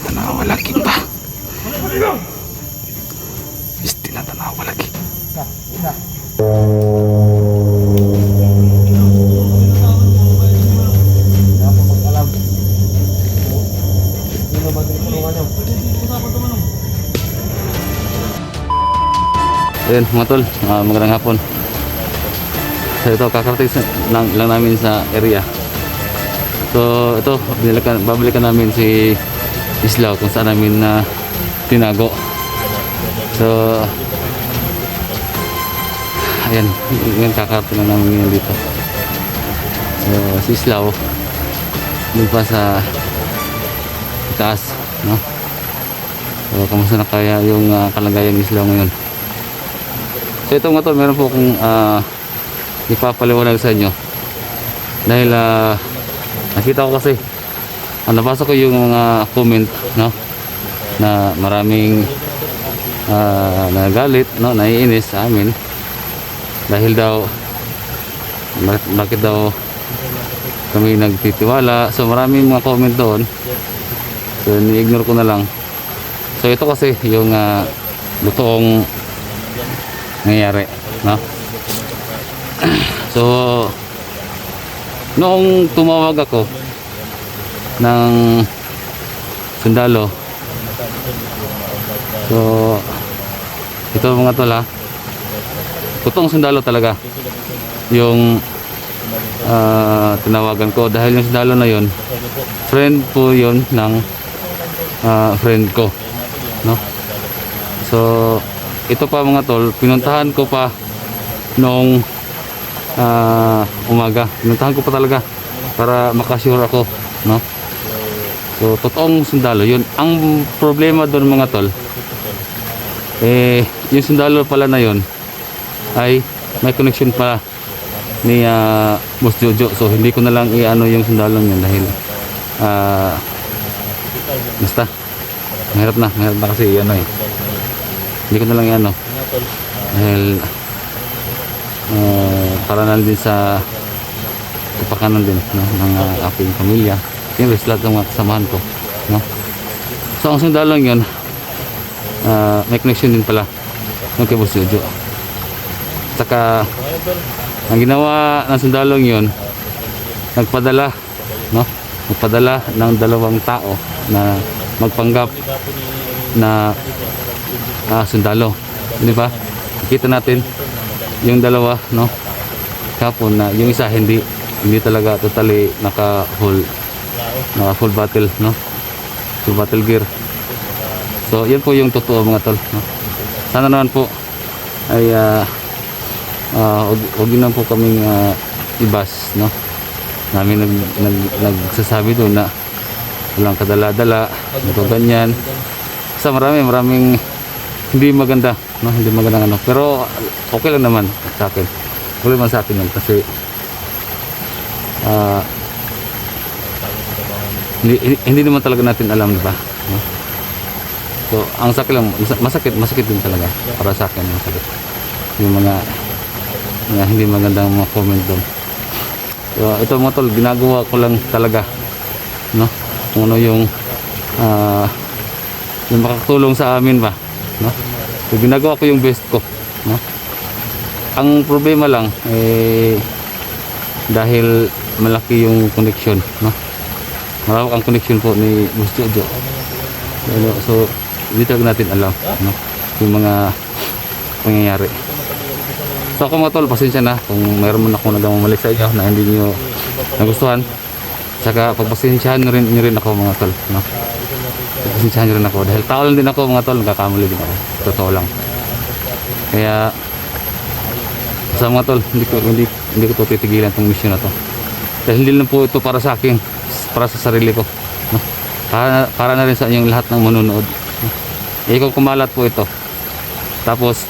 Tanawa lagi ba? Isti na tanawa lagi. Ayan mga tol, magandang hapon. So ito, kakarating lang namin sa area. So ito, babalikan namin si Islaw kung saan namin na tinago. So ayan, kakarating lang namin dito. So si Islaw dun pa sa taas, no? So kamusta na kaya yung kalagayan ni Islaw ngayon? So ito nga tol, meron po akong ipapaliwanag sa inyo dahil nakita ko kasi nabasa ko yung mga comment, no, na maraming nagalit, no, naiinis sa amin dahil daw bakit daw kami nagtitiwala. So maraming mga comment doon, so ni-ignore ko na lang. So ito kasi yung totoong nangyayari, no? So noong tumawag ako ng sundalo, so ito mga tol, totoong sundalo talaga yung tinawagan ko dahil yung sundalo na yon, friend po yon ng friend ko, no? So ito pa mga tol, pinuntahan ko pa noong umaga. Pinuntahan ko pa talaga para makasure ako, no? So totoong sundalo yun. Ang problema doon mga tol, yung sundalo pala na yun ay may connection pa ni Boss Jojo. So hindi ko na lang i-ano yung sundalo yun dahil basta mahirap na kasi ano hindi ko na lang i-ano dahil para na din sa kapakanan din, no, ng aking pamilya, yung lahat ng mga kasamahan ko, no? So ang sundalong yun may connection din pala ng kay Boss Jojo. Saka ang ginawa ng sundalong yun, nagpadala ng 2 tao na magpanggap na sundalo, di ba? Kita natin yung dalawa, no, kapon na yung isa hindi talaga totally naka full battle, no, full battle gear. So yan po yung totoo mga tol, no? Sana naman po ay huwag naman po kaming ibas, no, namin nagsasabi doon na walang kadala-dala, ito ganyan. Sa maraming hindi maganda, no, hindi magandang ano, pero okay lang naman sa akin. Okay naman sa akin yun kasi hindi naman talaga natin alam, diba? No? So ang sa akin lang, masakit din talaga para sa akin, masakit yung mga hindi magandang mga comment doon. So ito mga tol, ginagawa ko lang talaga, no, kung ano yung makakatulong sa amin ba, no? So ginagawa ko yung best ko, no? Ang problema lang dahil malaki yung connection, no? Malawak ang connection po ni Boss Jojo. So dito natin alam, no, yung mga pangyayari. So ako mga tol, pasensya na kung mayroon man ako nagmamali sa inyo na hindi niyo nagustuhan. Saka pagpasensyahan nyo rin ako mga tol, no? Pagpasensyahan nyo rin ako dahil tao lang din ako mga tol, nagkakamali din ako, totoo lang. Kaya sa mga tol, hindi ko to titigilan tong mission na to dahil hindi lang po ito para sa akin, para sa sarili ko, no? Para na rin sa inyong lahat ng manonood, no? Ikaw kumalat po ito, tapos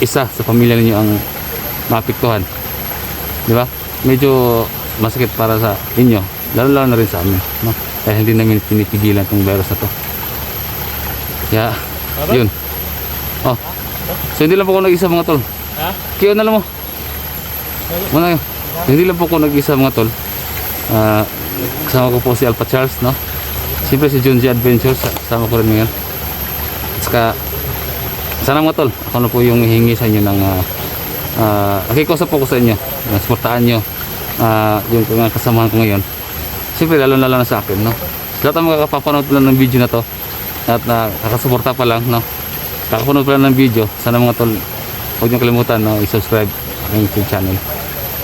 isa sa pamilya ninyo ang maapektuhan, di ba? Medyo masakit para sa inyo, lalo na rin sa amin, no? Kaya hindi namin pinipigilan itong virus na to. Kaya yun. Oh, so hindi lang po ako nag-isa mga tol. Kaya na lang mo muna yun. Hindi lang po ako nag-isa mga tol. Kasama ko po si Alpha Charles, no? Siyempre si Junji Adventures, kasama ko rin ngayon. At saka sana mga tol, ako na po yung hihingi sa inyo ng nakikusap po ko sa inyo na suportahan nyo yung mga kasamahan ko ngayon. Siyempre lalo na sa akin, no? Lahat ang makakapapanood lang ng video na to at nakakasuporta pa lang, no? Kakapanood pa lang ng video, sana mga tol huwag nyo kalimutan, no? I-subscribe ang YouTube channel.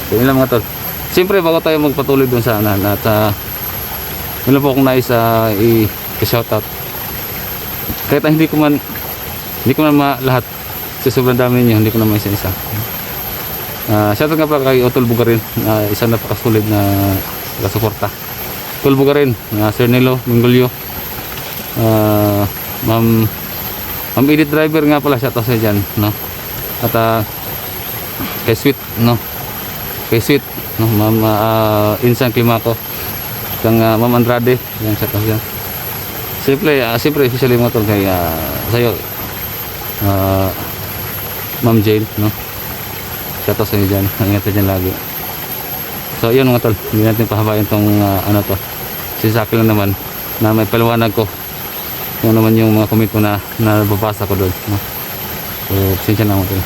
So yun lang mga tol. Siyempre bago tayo magpatuloy dun sa at yun lang po akong nais i-shoutout. Kahit hindi ko man lahat kasi sobrang dami ninyo, hindi ko naman isa-isa. Shoutout nga pala kay Otol Bugarin, isang napakasulit na kasuporta. Otol Bugarin, Sir Nelo Mingolio, Ma'am Edith Driver nga pala, shoutout sa dyan, no? At kay Sweet, no? Kay Sweet, no? Ma'am Insan Climaco, kang Ma'am Andrade, yan shoutout dyan. Siyempre especially mga tol kay sa'yo, Ma'am Jane, no? Shoutout sa inyo dyan, ingat dyan lagi. So yun mga tol, hindi natin pahabain tong ano to. Sisaki lang naman na may paliwanag ko kung naman yung mga comment ko na nababasa ko doon, no? So pasensya na mga tol.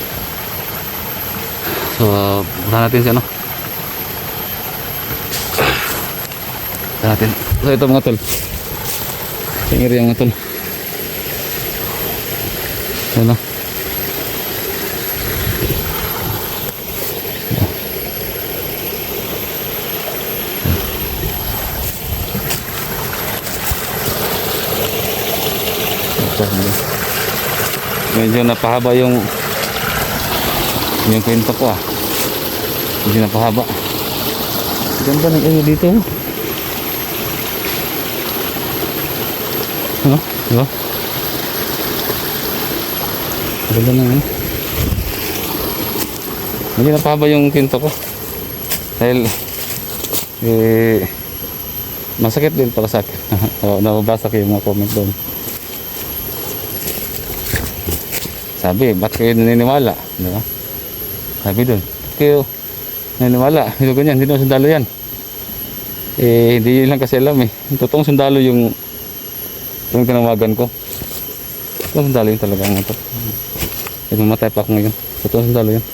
So punta natin si ano. Punta natin. So ito mga tol, tingin yung mga tol. Ano? Medyo napahaba yung kwento ko medyo napahaba. Ganda ng ano dito, ano? Diba? Ganda ng ano. Medyo napahaba yung kwento ko dahil masakit din para sa akin. Nababasa ko yung mga comment doon. Sabi, ba't kayo naniniwala? Diba? Sabi doon, kayo naniniwala? Hindi ganyan, hindi naman sundalo yan. Hindi lang kasi alam totoong sundalo yung tinawagan ko. Totoong sundalo yun talaga ang ito. Mamatay pa ako ngayon. Totoong sundalo yun.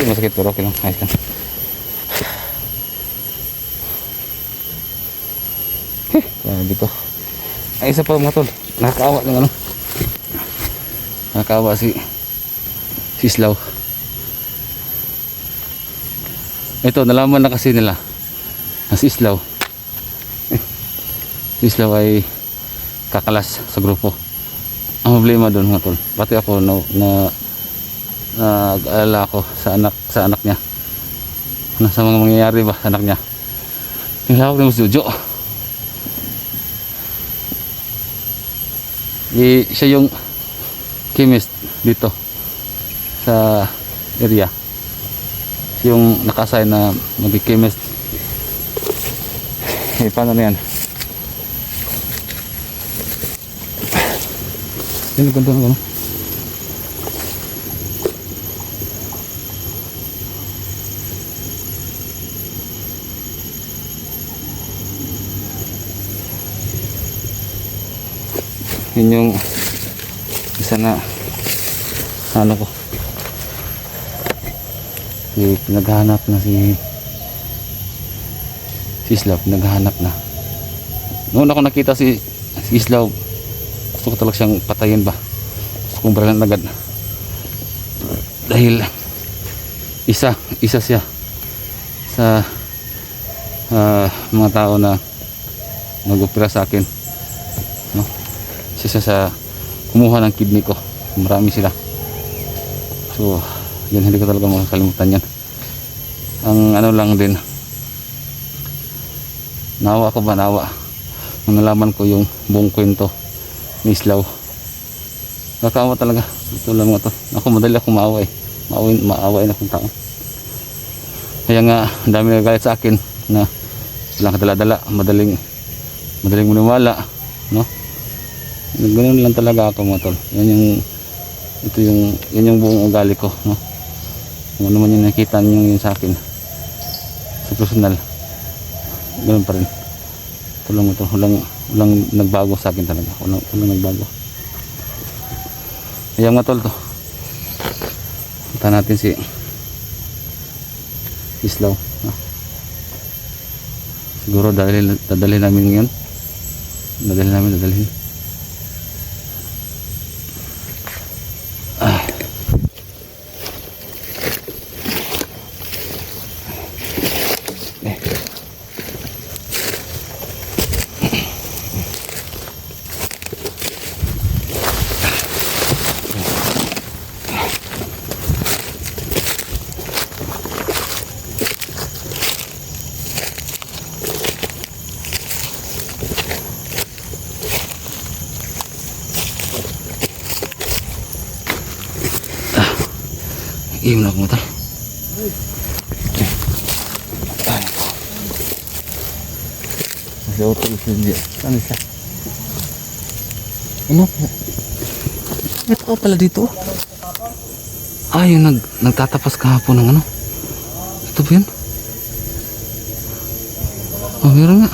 Masakit pero okay lang. Ayos lang. Dito. Ay, isa pa mga tol. Nakakaawa ng ano. Nakakaawa si Islaw. Ito, nalaman na kasi nila na si Islaw. Si Islaw ay kakalas sa grupo. Ang problema doon mga tol. Pati ako nag-alala ako sa anak niya. Ano sa mga mangyayari ba sa anak niya. Nilawag na mas Jojo. Siya yung chemist dito sa area. Siya yung naka-assign na mag-chemist. Paano na yan? Yan, ganda na gano'n. Yun yung isa na ano ko naghahanap na si Islaw, naghahanap na noon ako nakita si Islaw, gusto ko talaga siyang patayin ba, gusto kong baralan agad dahil isa siya sa mga tao na nag-opera sa akin, no? Isa sa kumuha ng kidney ko, marami sila. So yan, hindi ko talaga makakalimutan yan. Ang ano lang din, nawa ko ba, nawa nung nalaman ko yung buong kwento ni Islaw. Kakaawa talaga. Ito lang mga to. Ako madali akong maaway. Maaway na akong tao. Kaya nga, ang dami nagagalit sa akin na walang kadala-dala, madaling maniwala, no? Ganoon lang talaga ako mga tol. Yan yung buong ugali ko, no? Kung ano man yung nakita niyo yun sa akin sa personal, ganoon pa rin. Tulong ito, walang nagbago sa akin talaga. Walang nagbago. Kaya mga tol to. Punta natin si Islaw, no? Siguro dadalhin namin ngayon. Dadalhin. Iyon ako motor. Masih auto sendiri. Sana siya. Ano? Ito ka pala dito. Yung nagtatapas kahapon ng ano. Ito ba yun? Meron nga.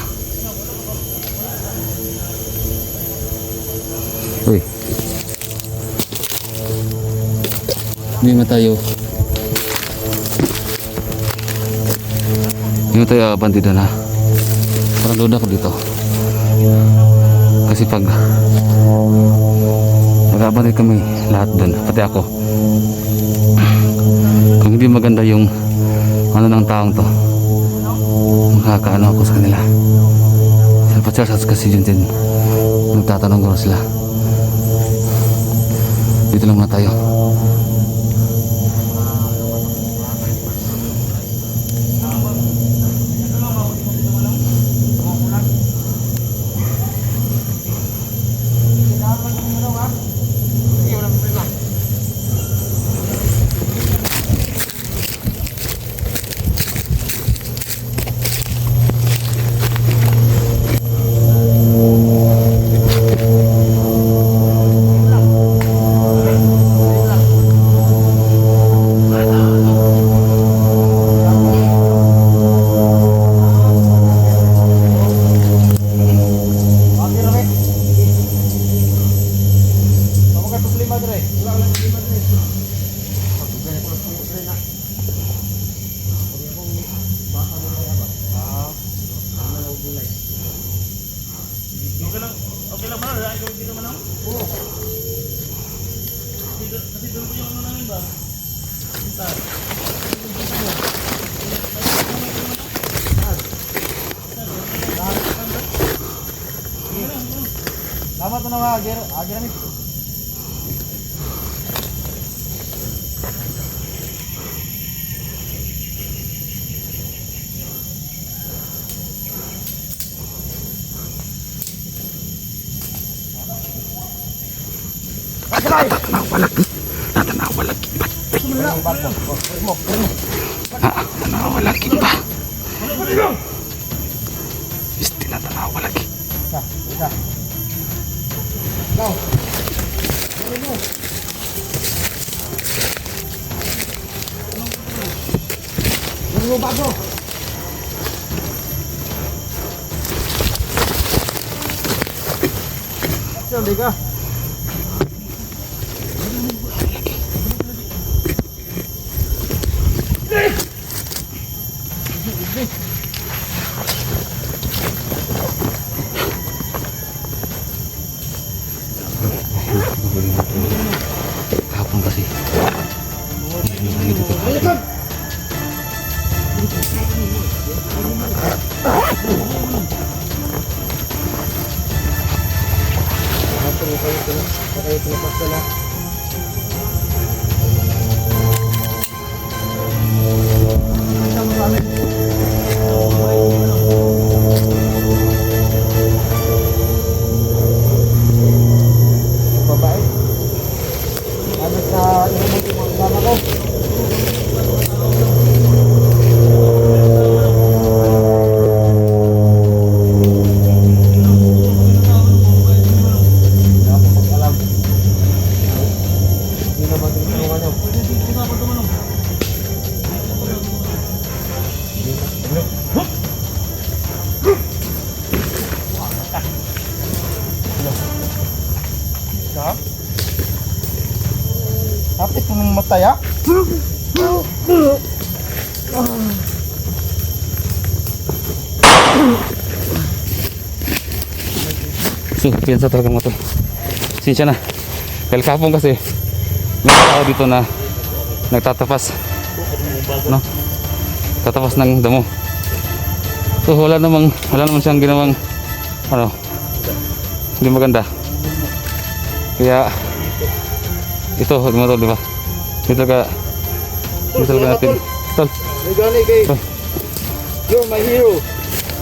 Uy. Hindi mo tayo bandido na. Parang load ako dito. Kasi pag mag-abandid kami lahat doon, pati ako, kung hindi maganda yung ano ng taong to, makakaano ako sa kanila. Sa patsasas kasi yun din, nagtatanong ko sila. Dito lang na tayo. Tama to na nga, agi namin. Natanawa lagi ba? Natanawa lagi ba? Isti natanawa lagi. Isa. Go. Ano bago? Saan ka? Kahapon kasi hindi dito kahapon. Ha? Kapit mo ng matay ha? So, piyansa talaga mga tol. Sinsya na. Dahil kahapon kasi may tao dito na nagtatapas. No? Tatapas ng damo. So wala naman siyang ginawang ano, hindi maganda. Kaya ito, mga tol, di ba? Ito talaga natin. Tol. Ligani kay. Tol. You're my hero.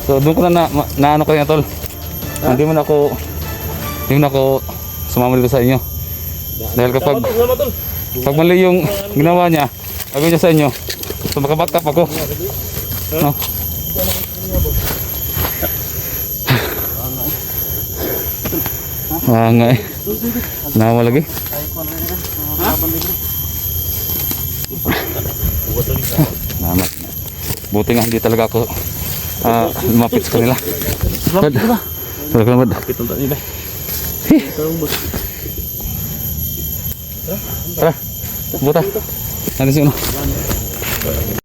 So doon ko na ano ko yan, tol. Hindi mo na ako sumama dito sa inyo. Dahil kapag mali yung ginawa niya, gagawin niya sa inyo, so makaback up ako. No? Nga eh. Nawa lagi. Salamat. Buti nga hindi talaga ako lumapit sa kanila. Salamat. Tara, buta. Nanti sino.